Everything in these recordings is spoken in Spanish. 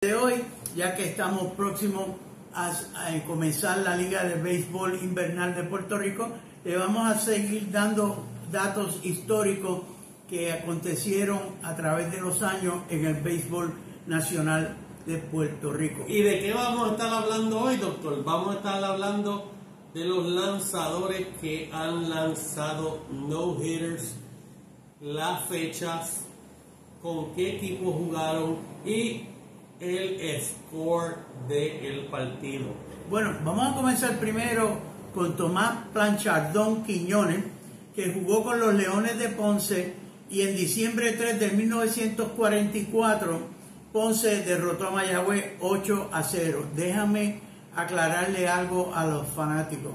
De hoy, ya que estamos próximos a comenzar la Liga de Béisbol Invernal de Puerto Rico, le vamos a seguir dando datos históricos que acontecieron a través de los años en el béisbol nacional de Puerto Rico. ¿Y de qué vamos a estar hablando hoy, doctor? Vamos a estar hablando de los lanzadores que han lanzado no-hitters, las fechas, con qué equipo jugaron y el score del partido. Bueno, vamos a comenzar primero con Tomás Planchardón Quiñones, que jugó con los Leones de Ponce, y en diciembre 3 de 1944 Ponce derrotó a Mayagüez 8-0. Déjame aclararle algo a los fanáticos.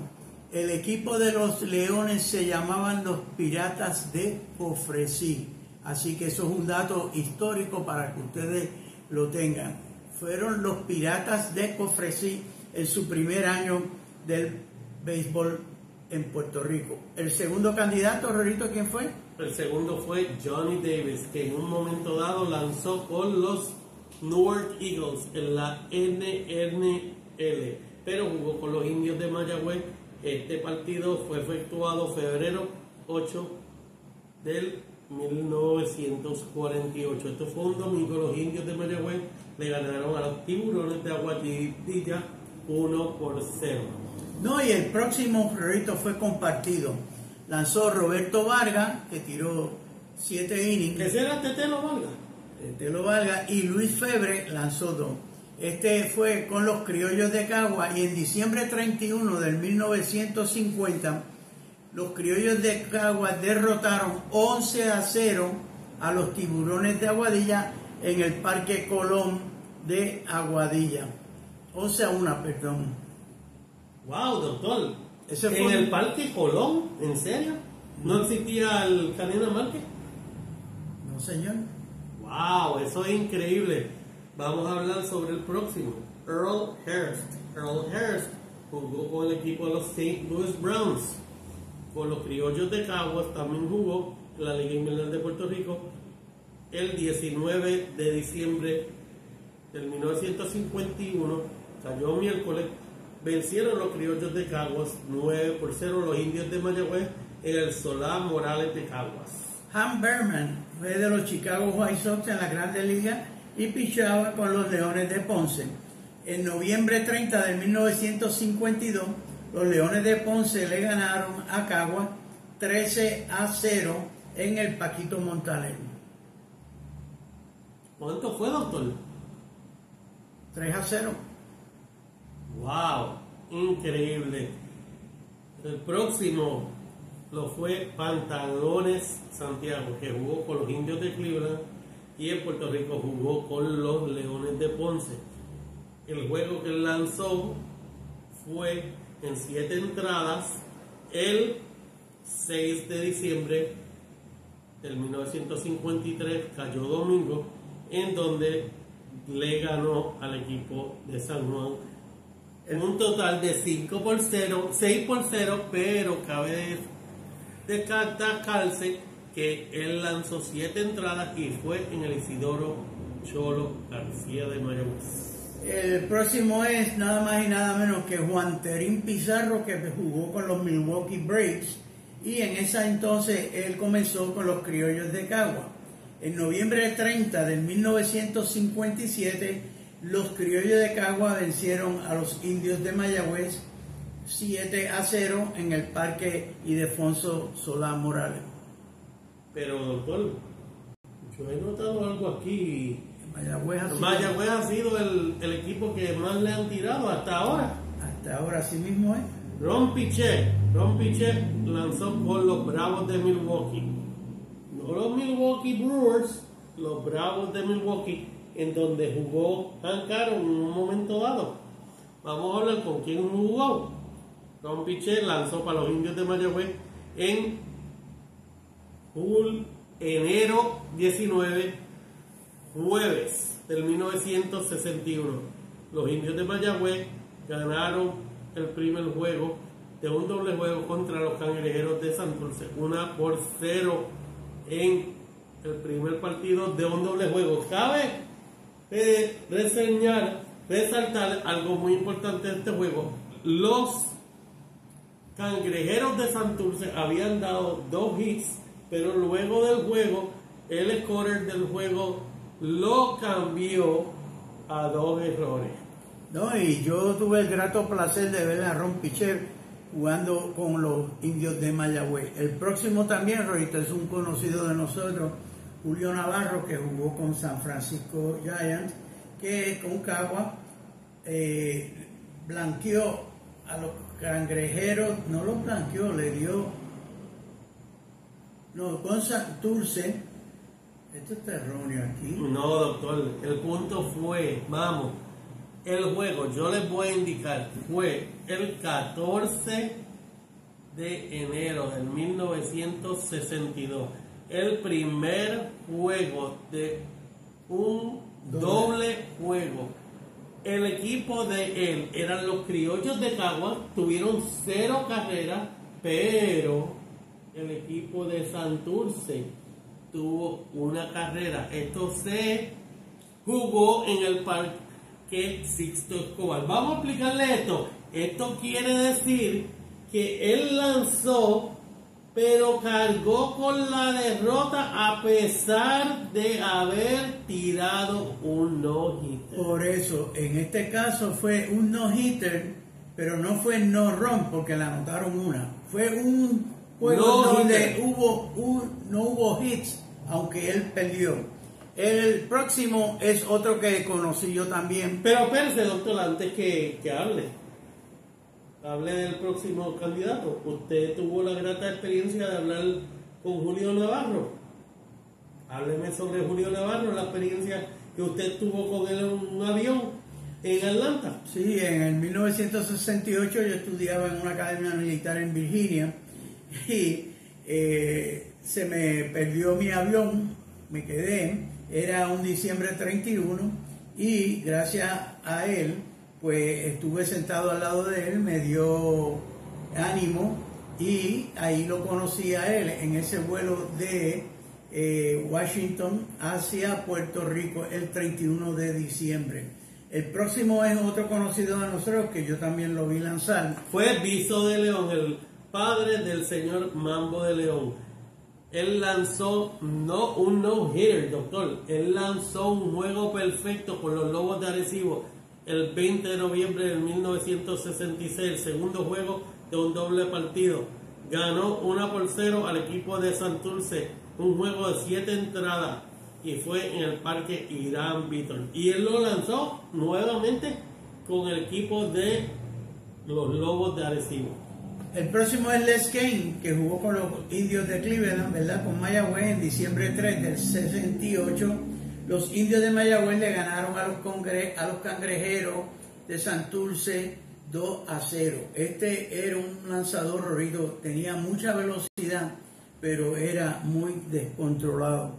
El equipo de los Leones se llamaban los Piratas de Cofresí, así que eso es un dato histórico para que ustedes lo tengan. Fueron los Piratas de Cofresí en su primer año del béisbol en Puerto Rico. El segundo candidato, Rorito, ¿quién fue? El segundo fue Johnny Davis, que en un momento dado lanzó con los Newark Eagles en la NNL, pero jugó con los Indios de Mayagüez. Este partido fue efectuado febrero 8 del 1948. Esto fue un domingo. Los Indios de Mayagüez le ganaron a los Tiburones de Aguadilla 1-0. No, y el próximo Rorito fue compartido. Lanzó Roberto Vargas, que tiró 7 innings. ¿Ese era Tetelo Vargas? Tetelo Vargas, y Luis Febre lanzó 2. Este fue con los Criollos de Cagua, y en diciembre 31 del 1950 los Criollos de Cagua derrotaron 11-0 a los Tiburones de Aguadilla en el Parque Colón de Aguadilla. 11-1, perdón. Wow, doctor. Ese fue ¿En el Parque Colón? ¿En serio? ¿No existía el Canena Márquez? No, señor. Wow, eso es increíble. Vamos a hablar sobre el próximo, Earl Hurst. Earl Hurst jugó con el equipo de los St. Louis Browns. Con los Criollos de Caguas también jugó en la Liga Invernal de Puerto Rico. El 19 de diciembre del 1951, cayó miércoles, vencieron los Criollos de Caguas 9-0 los Indios de Mayagüez en el Solá Morales de Caguas. Ham Berman fue de los Chicago White Sox en la Grandes Ligas y pichaba con los Leones de Ponce. En noviembre 30 de 1952, los Leones de Ponce le ganaron a Caguas 13-0 en el Paquito Montaner. ¿Cuánto fue, doctor? 3-0. ¡Wow! Increíble. El próximo lo fue Pantalones Santiago, que jugó con los Indios de Cleveland y en Puerto Rico jugó con los Leones de Ponce. El juego que él lanzó fue en 7 entradas el 6 de diciembre del 1953, cayó domingo, en donde le ganó al equipo de San Juan en un total de 5-0, 6-0, pero cabe destacarse que él lanzó 7 entradas y fue en el Isidoro Cholo García de Mayagüez. El próximo es nada más y nada menos que Juan Terín Pizarro, que jugó con los Milwaukee Braves, y en esa entonces él comenzó con los Criollos de Cagua. En noviembre 30 de 1957, los Criollos de Cagua vencieron a los Indios de Mayagüez 7-0 en el Parque Ildefonso Solá Morales. Pero, doctor, yo he notado algo aquí. Mayagüez Ha sido el equipo que más le han tirado hasta ahora. Hasta ahora sí mismo es. Ron Piché lanzó por los Bravos de Milwaukee. No los Milwaukee Brewers, los Bravos de Milwaukee, en donde jugó Hank Aaron en un momento dado. Vamos a hablar con quién jugó. Ron Piché lanzó para los Indios de Mayagüez en enero 19, jueves del 1961. Los Indios de Mayagüez ganaron el primer juego de un doble juego contra los Cangrejeros de Santurce, 1-0 en el primer partido de un doble juego. Cabe resaltar algo muy importante de este juego. Los Cangrejeros de Santurce habían dado 2 hits, pero luego del juego, el scorer del juego lo cambió a 2 errores. No, y yo tuve el grato placer de ver a Ron Pitcher jugando con los Indios de Mayagüez. El próximo también, Rorito, es un conocido de nosotros, Julio Navarro, que jugó con San Francisco Giants, que con Cagua blanqueó a los Cangrejeros, no los blanqueó, le dio, no, con Santurce. Esto está erróneo aquí. No, doctor, el punto fue, vamos, el juego, yo les voy a indicar, fue el 14 de enero del 1962, el primer juego de un doble juego. El equipo de él eran los Criollos de Cagua, tuvieron 0 carreras, pero el equipo de Santurce tuvo una carrera. Esto se jugó en el Parque Sixto Escobar. Vamos a explicarle esto. Esto quiere decir que él lanzó, pero cargó con la derrota a pesar de haber tirado un no-hitter. Por eso, en este caso fue un no-hitter, pero no fue no-run porque le anotaron una. Fue un juego donde no hubo hits, aunque él perdió. El próximo es otro que conocí yo también. Pero espérese, doctor, antes que hable del próximo candidato. Usted tuvo la grata experiencia de hablar con Julio Navarro. Hábleme sobre Julio Navarro, la experiencia que usted tuvo con él en un avión en Atlanta. Sí, en el 1968 yo estudiaba en una academia militar en Virginia y se me perdió mi avión, me quedé, era un diciembre 31 y gracias a él pues estuve sentado al lado de él, me dio ánimo y ahí lo conocí a él en ese vuelo de Washington hacia Puerto Rico el 31 de diciembre. El próximo es otro conocido de nosotros que yo también lo vi lanzar. Fue Viso de León, el padre del señor Mambo de León. Él lanzó no un no-hitter, doctor. Él lanzó un juego perfecto con los Lobos de Arecibo el 20 de noviembre de 1966, el segundo juego de un doble partido. Ganó 1-0 al equipo de Santurce, un juego de 7 entradas, y fue en el Parque Irán Víctor. Y él lo lanzó nuevamente con el equipo de los Lobos de Arecibo. El próximo es Les Kane, que jugó con los Indios de Cleveland, ¿verdad? Con Mayagüez en diciembre 3 del 68. Los Indios de Mayagüez le ganaron a los Cangrejeros de Santurce 2-0. Este era un lanzador rorito, tenía mucha velocidad, pero era muy descontrolado.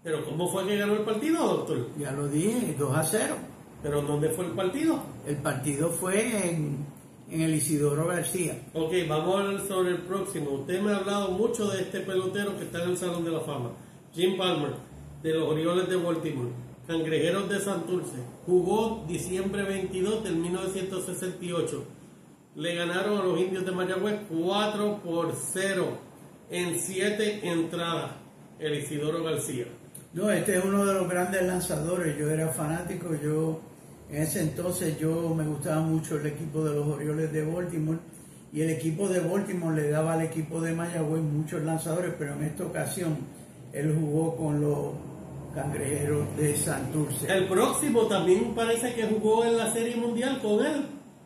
¿Pero cómo fue que ganó el partido, doctor? Ya lo dije, 2-0. ¿Pero dónde fue el partido? El partido fue en el Isidoro García. Ok, vamos a hablar sobre el próximo. Usted me ha hablado mucho de este pelotero que está en el Salón de la Fama, Jim Palmer, de los Orioles de Baltimore, Cangrejeros de Santurce. Jugó diciembre 22 del 1968. Le ganaron a los Indios de Mayagüez 4-0 en 7 entradas, el Isidoro García. No, este es uno de los grandes lanzadores. Yo era fanático, en ese entonces yo me gustaba mucho el equipo de los Orioles de Baltimore y el equipo de Baltimore le daba al equipo de Mayagüez muchos lanzadores, pero en esta ocasión él jugó con los Cangrejeros de Santurce. El próximo también parece que jugó en la Serie Mundial con él,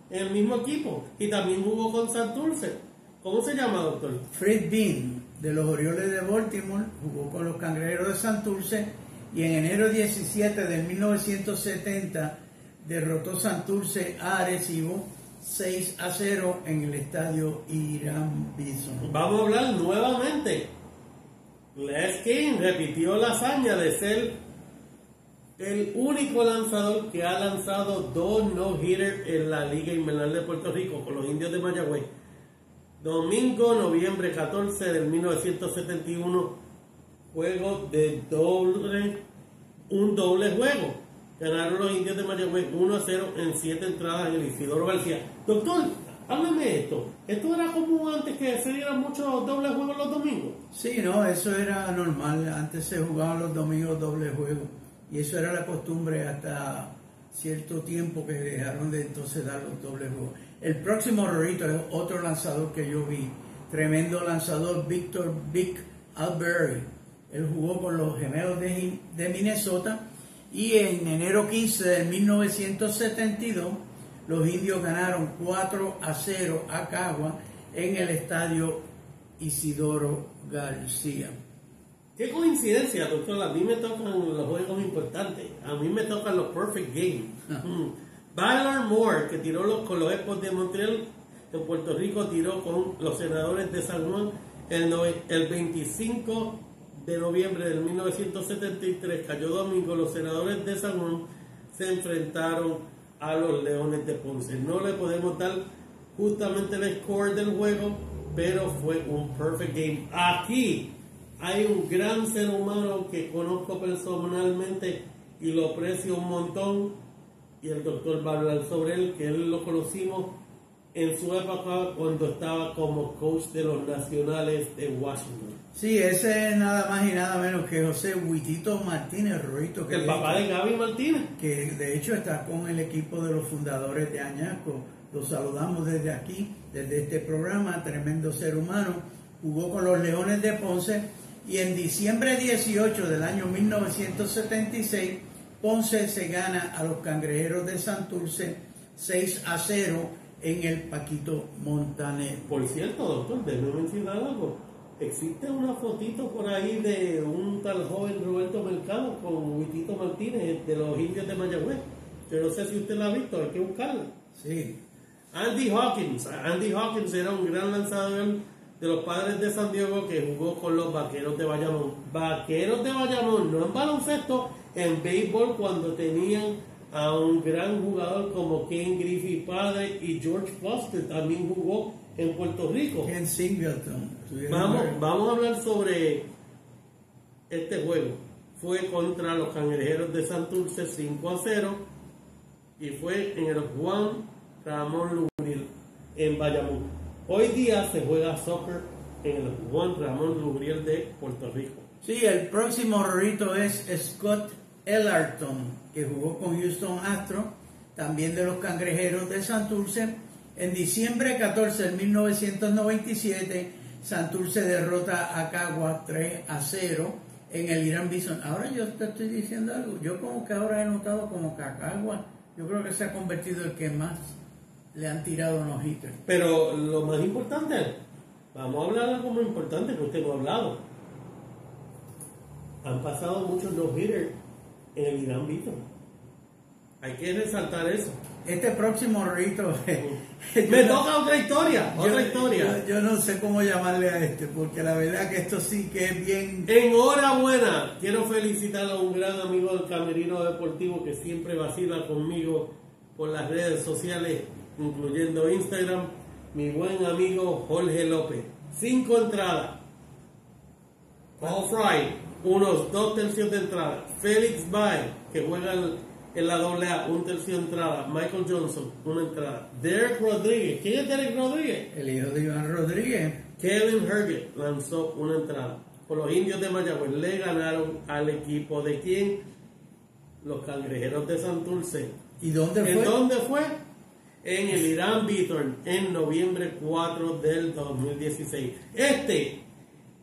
en el mismo equipo, y también jugó con Santurce. ¿Cómo se llama, doctor? Fred Bean, de los Orioles de Baltimore, jugó con los Cangrejeros de Santurce y en enero 17 de 1970 derrotó Santurce a Arecibo 6-0 en el estadio Irán Bison. Vamos a hablar nuevamente. Les Kane repitió la hazaña de ser el único lanzador que ha lanzado 2 no-hitters en la Liga Invernal de Puerto Rico con los Indios de Mayagüez. Domingo, noviembre 14 del 1971, juego de doble un doble juego. Ganaron los indios de Mayagüez 1-0 en 7 entradas en el Isidoro García. Doctor, háblame de esto. ¿Esto era como antes que se dieran muchos dobles juegos los domingos? Sí, no, eso era normal. Antes se jugaban los domingos doble juego. Y eso era la costumbre hasta cierto tiempo que dejaron de entonces dar los dobles juegos. El próximo Rorrito es otro lanzador que yo vi. Tremendo lanzador, Victor Vic Alberti. Él jugó con los Gemelos de Minnesota y en enero 15 de 1972 los indios ganaron 4-0 a Cagua en el estadio Isidoro García. Qué coincidencia, doctor. A mí me tocan los juegos importantes. A mí me tocan los perfect games. Ballard Moore, que tiró con los Expos de Montreal en Puerto Rico, tiró con los Senadores de San Juan el 25 de noviembre de 1973. Cayó domingo. Los Senadores de San Juan se enfrentaron a los Leones de Ponce. No le podemos dar justamente el score del juego, pero fue un perfect game. Aquí hay un gran ser humano que conozco personalmente y lo aprecio un montón, y el doctor va a hablar sobre él, que él lo conocimos en su época cuando estaba como coach de los Nacionales de Washington. Sí, ese es nada más y nada menos que José Huitito Martínez, Rorrito, que el papá de Gaby Martínez, que de hecho está con el equipo de los fundadores de Añasco. Lo saludamos desde aquí, desde este programa. Tremendo ser humano. Jugó con los Leones de Ponce y en diciembre 18 del año 1976 Ponce se gana a los Cangrejeros de Santurce 6-0 en el Paquito Montaner. Por cierto, doctor, déjeme mencionar algo. Existe una fotito por ahí de un tal joven Roberto Mercado con Huitito Martínez de los indios de Mayagüez. Yo no sé si usted la ha visto, hay que buscarla. Sí. Andy Hawkins era un gran lanzador de los Padres de San Diego que jugó con los Vaqueros de Bayamón. Vaqueros de Bayamón, no en baloncesto, en béisbol, cuando tenían a un gran jugador como Ken Griffey padre, y George Foster también jugó en Puerto Rico. Ken Singleton. Vamos a hablar sobre este juego. Fue contra los Cangrejeros de Santurce 5-0 y fue en el Juan Ramón Lubriel en Bayamón. Hoy día se juega soccer en el Juan Ramón Lubriel de Puerto Rico. Sí, el próximo Rorrito es Scott Ellarton, que jugó con Houston Astros, también de los Cangrejeros de Santurce. En diciembre 14 de 1997, Santurce derrota a Caguas 3-0 en el Irán Bison. Ahora yo te estoy diciendo algo, yo como que ahora he notado como que a Caguas, yo creo que se ha convertido el que más le han tirado no hitters. Pero lo más importante, vamos a hablar de algo muy importante que usted no ha hablado. Han pasado muchos no hitters en el Irán Bison. Hay que resaltar eso. Este próximo Rorrito me toca otra historia. Yo no sé cómo llamarle a este, porque la verdad que esto sí que es bien. Enhorabuena. Quiero felicitar a un gran amigo del Camerino Deportivo que siempre vacila conmigo por las redes sociales, incluyendo Instagram, mi buen amigo Jorge López. 5 entradas. Paul Fry, unos 2 tercios de entrada. Félix Bay, que juega en la AA, 1 tercio de entrada. Michael Johnson, 1 entrada. Derek Rodríguez. ¿Quién es Derek Rodríguez? El hijo de Iván Rodríguez. Kevin Herget lanzó 1 entrada. Por los indios de Mayagüez le ganaron al equipo de quién? Los Cangrejeros de Santurce. ¿Y dónde fue? ¿En dónde fue? En el Irán Bithorn, en noviembre 4 del 2016.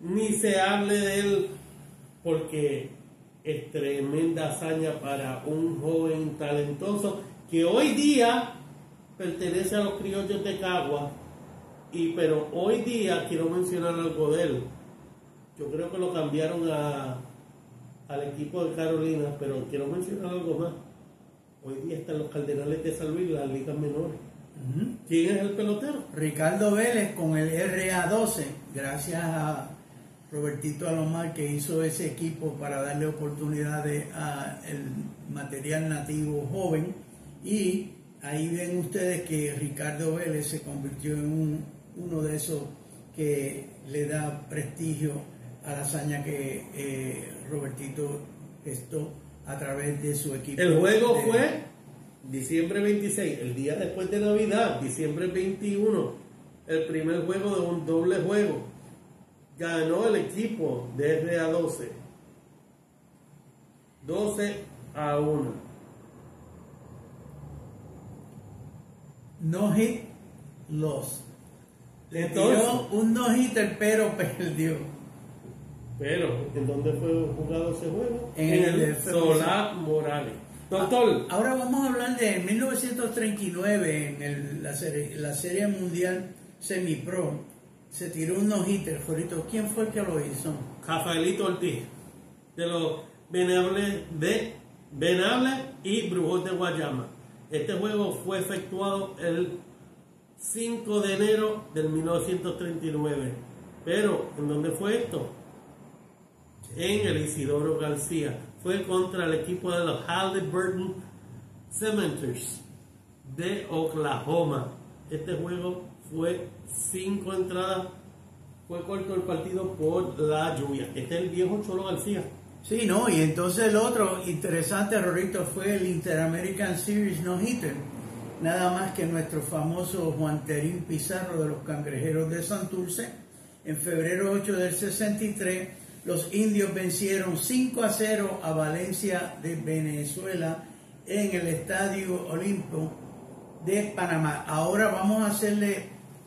Ni se hable de él porque es tremenda hazaña para un joven talentoso que hoy día pertenece a los Criollos de Caguas, pero hoy día quiero mencionar algo de él. Yo creo que lo cambiaron al equipo de Carolina, pero quiero mencionar algo más. Hoy día están los Cardenales de San Luis, las ligas menores. ¿Quién es el pelotero? Ricardo Vélez con el RA12, gracias a Robertito Alomar, que hizo ese equipo para darle oportunidades al material nativo joven. Y ahí ven ustedes que Ricardo Vélez se convirtió en uno de esos que le da prestigio a la hazaña que Robertito gestó a través de su equipo. El juego fue diciembre 26, el día después de Navidad, diciembre 21, el primer juego de un doble juego. Ganó el equipo de RA12, 12-1. No hit loss. Le Entonces, tiró un no hitter, pero perdió. pero, ¿en dónde fue jugado ese juego? En el el Solá Morales. Doctor, Ahora vamos a hablar de 1939 en la Serie Mundial Semi-Pro. Se tiró un no-hitter, Jorito. ¿Quién fue el que lo hizo? Rafaelito Ortiz, de los Venables y Brujos de Guayama. Este juego fue efectuado el 5 de enero del 1939. Pero, ¿en dónde fue esto? En el Isidoro García. Fue contra el equipo de los Halliburton Cementers de Oklahoma. Este juego fue 5 entradas. Fue corto el partido por la lluvia. Este es el viejo Cholo García. Sí, no, y entonces el otro interesante, Rorito, fue el Inter-American Series no-hitter. Nada más que nuestro famoso Juan Terín Pizarro de los Cangrejeros de Santurce. En febrero 8 del 63, los indios vencieron 5-0 a Valencia de Venezuela en el Estadio Olimpo de Panamá. Ahora vamos a hacerle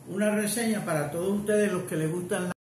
una reseña para todos ustedes los que les gustan